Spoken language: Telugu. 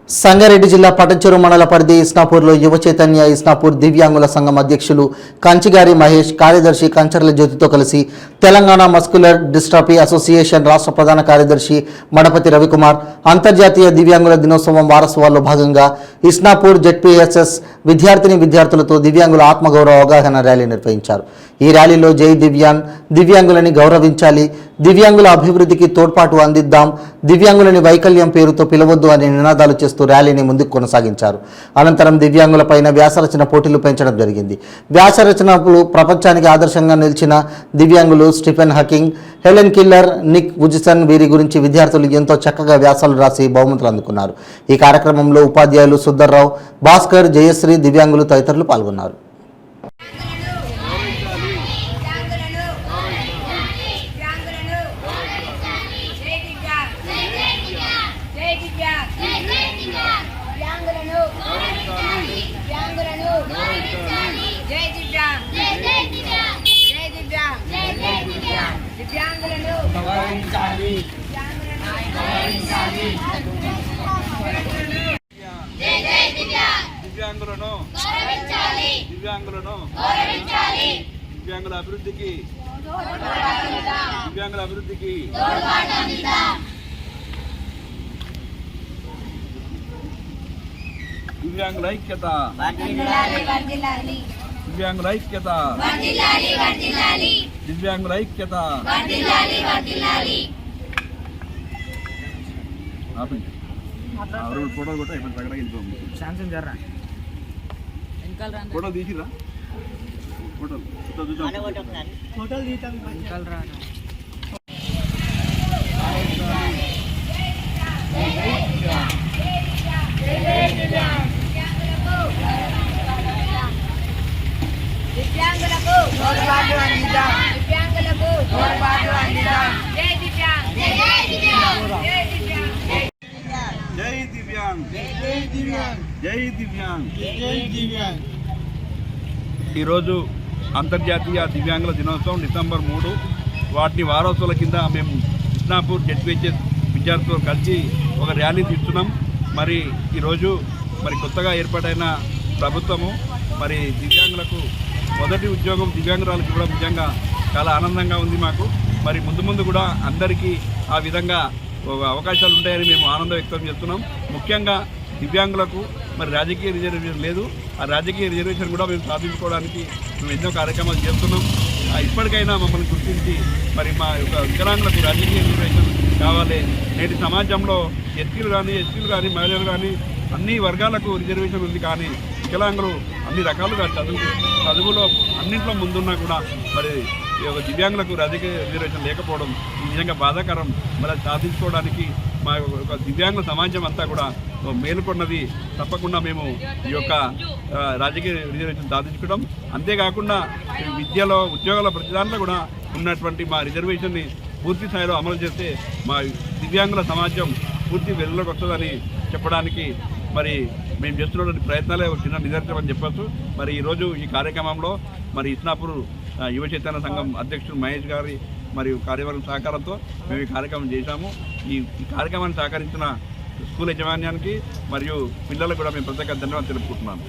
సంగారెడ్డి జిల్లా పటంచెరు మండల పరిధి ఇస్నాపూర్లో యువ చైతన్య ఇస్నాపూర్ దివ్యాంగుల సంఘం అధ్యక్షులు కంచిగారి మహేష్, కార్యదర్శి కంచర్ల జ్యోతితో కలిసి తెలంగాణ మస్కులర్ డిస్ట్రాఫీ అసోసియేషన్ రాష్ట్ర ప్రధాన కార్యదర్శి మడపతి రవికుమార్ అంతర్జాతీయ దివ్యాంగుల దినోత్సవం వారోత్సవాల్లో భాగంగా ఇస్నాపూర్ జెడ్పీఎస్ఎస్ విద్యార్థులతో దివ్యాంగుల ఆత్మగౌరవ అవగాహన ర్యాలీ నిర్వహించారు. ఈ ర్యాలీలో జై దివ్యాంగ్, దివ్యాంగులని గౌరవించాలి, దివ్యాంగుల అభివృద్ధికి తోడ్పాటు అందిద్దాం, దివ్యాంగులని వైకల్యం పేరుతో పిలవద్దు అనే నినాదాలు చేస్తూ ర్యాలీని ముందుకు కొనసాగించారు. అనంతరం దివ్యాంగులపైన వ్యాసరచన పోటీలు పెంచడం జరిగింది. వ్యాసరచనలు ప్రపంచానికి ఆదర్శంగా నిలిచిన దివ్యాంగులు Stephen Hawking, Helen Keller, Nick Vujicic వీరి గురించి విద్యార్థులు ఎంతో చక్కగా వ్యాసాలు రాసి బహుమతులు అందుకున్నారు. ఈ కార్యక్రమంలో ఉపాధ్యాయులు సుద్దర్రావు, భాస్కర్, జయశ్రీ, దివ్యాంగులు తదితరులు పాల్గొన్నారు. దివ్యాంగుల అభివృద్ధికి దివ్యాంగుల ఐక్యత ఫోటోలు కూడా ఫోటోలు తీసిరా ఫోటోలు తీసాం. దివ్యాంగులకు తోడ్పాటు అందిద్దాం, దివ్యాంగులకు తోడ్పాటు అందిద్దాం. జై దివ్యాంగ్, జై దివ్యాంగ్, జై దివ్యాంగ్, జై దివ్యాంగ్, జై దివ్యాంగ్, జై దివ్యాంగ్, జై దివ్యాంగ్. ఈరోజు అంతర్జాతీయ దివ్యాంగుల దినోత్సవం డిసెంబర్ 3. వాటిని వారోత్సవాల కింద మేము ఇస్నాపూర్ జెడ్పీహెచ్ఎస్ విద్యార్థులతో కలిసి ఒక ర్యాలీ తీస్తున్నాం. మరి ఈరోజు కొత్తగా ఏర్పాటైన ప్రభుత్వము దివ్యాంగులకు మొదటి ఉద్యోగం దివ్యాంగురాలకు కూడా నిజంగా చాలా ఆనందంగా ఉంది మాకు. ముందు కూడా అందరికీ ఆ విధంగా అవకాశాలు ఉంటాయని మేము ఆనందం వ్యక్తం చేస్తున్నాం. ముఖ్యంగా దివ్యాంగులకు రాజకీయ రిజర్వేషన్ లేదు. ఆ రాజకీయ రిజర్వేషన్ కూడా మేము సాధించుకోవడానికి మేము ఎన్నో కార్యక్రమాలు చేస్తున్నాం. ఇప్పటికైనా మమ్మల్ని గుర్తించి మా యొక్క వికలాంగులకు రాజకీయ రిజర్వేషన్ కావాలి. నేటి సమాజంలో ఎస్సీలు కానీ మహిళలు కానీ అన్ని వర్గాలకు రిజర్వేషన్ ఉంది. కానీ వికలాంగులు అన్ని రకాలుగా చదువులో అన్నింట్లో ముందున్నా కూడా ఈ యొక్క దివ్యాంగులకు రాజకీయ రిజర్వేషన్ లేకపోవడం నిజంగా బాధాకరం. సాధించుకోవడానికి మా యొక్క దివ్యాంగుల సమాజం అంతా కూడా మేలుకొన్నది. తప్పకుండా మేము ఈ యొక్క రాజకీయ రిజర్వేషన్ సాధించుకోవడం, అంతేకాకుండా విద్యలో ఉద్యోగాల ప్రతి దాంట్లో కూడా ఉన్నటువంటి మా రిజర్వేషన్ని పూర్తి స్థాయిలో అమలు చేస్తే మా దివ్యాంగుల సమాజం పూర్తి వెలుగులోకి వస్తుందని చెప్పడానికి మేము చేస్తున్నటువంటి ప్రయత్నాలే చిన్న నిదర్శనం అని చెప్పచ్చు. ఈరోజు ఈ కార్యక్రమంలో ఇస్నాపూర్ యువ చైతన్య సంఘం అధ్యక్షుడు మహేష్ గారి మరియు కార్యవర్గం సహకారంతో మేము ఈ కార్యక్రమం చేశాము. ఈ కార్యక్రమాన్ని సహకరించిన స్కూల్ యాజమాన్యానికి మరియు పిల్లలకు కూడా మేము ప్రత్యేక ధన్యవాదాలు తెలుపుకుంటున్నాము.